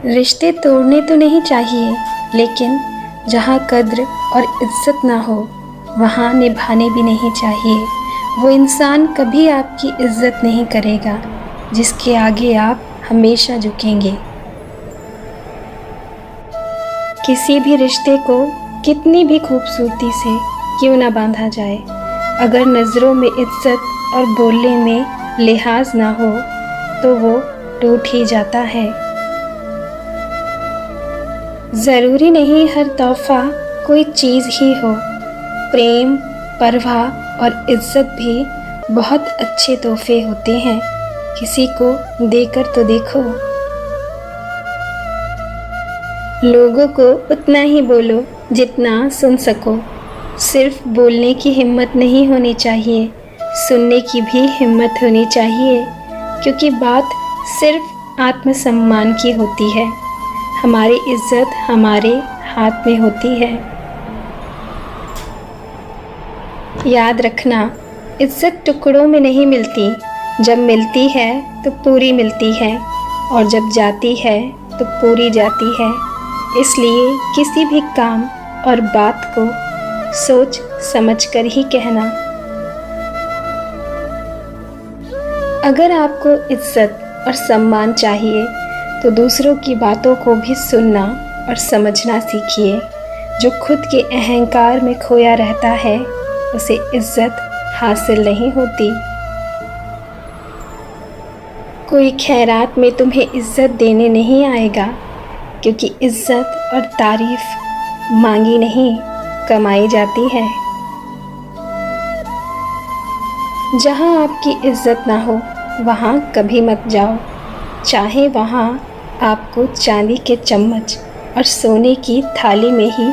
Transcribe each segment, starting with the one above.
रिश्ते तोड़ने तो नहीं चाहिए, लेकिन जहाँ कद्र और इज्जत ना हो वहाँ निभाने भी नहीं चाहिए। वो इंसान कभी आपकी इज्जत नहीं करेगा जिसके आगे आप हमेशा झुकेंगे। किसी भी रिश्ते को कितनी भी खूबसूरती से क्यों ना बांधा जाए, अगर नज़रों में इज्जत और बोलने में लिहाज ना हो तो वो टूट ही जाता है। ज़रूरी नहीं हर तोहफ़ा कोई चीज़ ही हो, प्रेम, परवाह और इज्जत भी बहुत अच्छे तोहफ़े होते हैं। किसी को देकर तो देखो। लोगों को उतना ही बोलो जितना सुन सको। सिर्फ बोलने की हिम्मत नहीं होनी चाहिए, सुनने की भी हिम्मत होनी चाहिए, क्योंकि बात सिर्फ आत्मसम्मान की होती है। हमारी इज्जत हमारे हाथ में होती है। याद रखना, इज्जत टुकड़ों में नहीं मिलती। जब मिलती है तो पूरी मिलती है, और जब जाती है तो पूरी जाती है। इसलिए किसी भी काम और बात को सोच समझकर ही कहना। अगर आपको इज्जत और सम्मान चाहिए तो दूसरों की बातों को भी सुनना और समझना सीखिए। जो खुद के अहंकार में खोया रहता है उसे इज्जत हासिल नहीं होती। कोई खैरात में तुम्हें इज्जत देने नहीं आएगा, क्योंकि इज्जत और तारीफ मांगी नहीं, कमाई जाती है। जहाँ आपकी इज्जत ना हो वहाँ कभी मत जाओ, चाहे वहाँ आपको चांदी के चम्मच और सोने की थाली में ही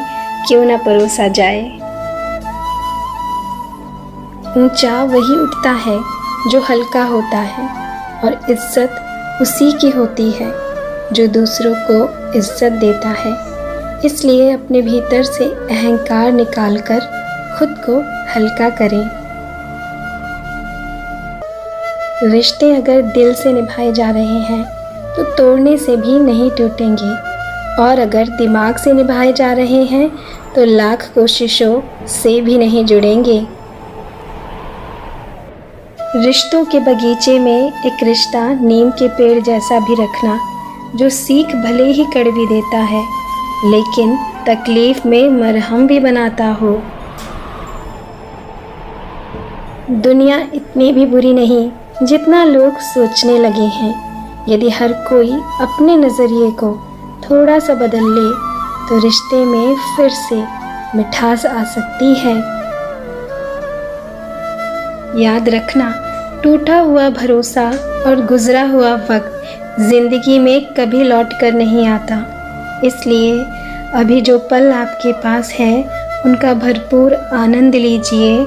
क्यों न परोसा जाए। ऊंचा वही उठता है जो हल्का होता है, और इज्जत उसी की होती है जो दूसरों को इज्जत देता है। इसलिए अपने भीतर से अहंकार निकालकर खुद को हल्का करें। रिश्ते अगर दिल से निभाए जा रहे हैं तो तोड़ने से भी नहीं टूटेंगे, और अगर दिमाग से निभाए जा रहे हैं तो लाख कोशिशों से भी नहीं जुड़ेंगे। रिश्तों के बगीचे में एक रिश्ता नीम के पेड़ जैसा भी रखना, जो सीख भले ही कड़वी देता है लेकिन तकलीफ में मरहम भी बनाता हो। दुनिया इतनी भी बुरी नहीं जितना लोग सोचने लगे हैं। यदि हर कोई अपने नज़रिए को थोड़ा सा बदल ले तो रिश्ते में फिर से मिठास आ सकती है। याद रखना, टूटा हुआ भरोसा और गुजरा हुआ वक्त ज़िंदगी में कभी लौट कर नहीं आता। इसलिए अभी जो पल आपके पास है उनका भरपूर आनंद लीजिए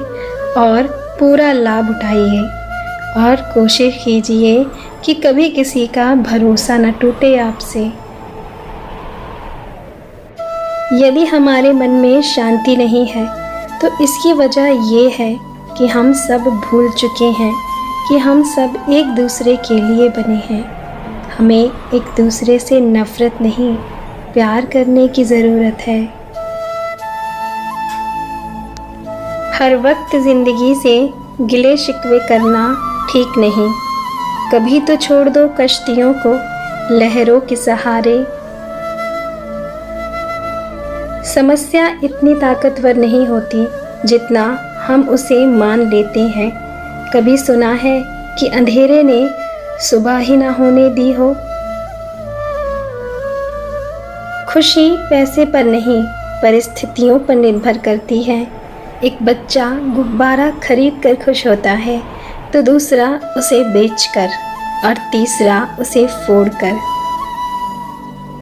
और पूरा लाभ उठाइए, और कोशिश कीजिए कि कभी किसी का भरोसा न टूटे आपसे। यदि हमारे मन में शांति नहीं है तो इसकी वजह ये है कि हम सब भूल चुके हैं कि हम सब एक दूसरे के लिए बने हैं। हमें एक दूसरे से नफ़रत नहीं, प्यार करने की ज़रूरत है। हर वक्त ज़िंदगी से गिले शिकवे करना ठीक नहीं। कभी तो छोड़ दो कश्तियों को लहरों के सहारे। समस्या इतनी ताकतवर नहीं होती जितना हम उसे मान लेते हैं। कभी सुना है कि अंधेरे ने सुबह ही ना होने दी हो। खुशी पैसे पर नहीं, परिस्थितियों पर निर्भर करती है। एक बच्चा गुब्बारा खरीद कर खुश होता है, तो दूसरा उसे बेचकर और तीसरा उसे फोड़कर।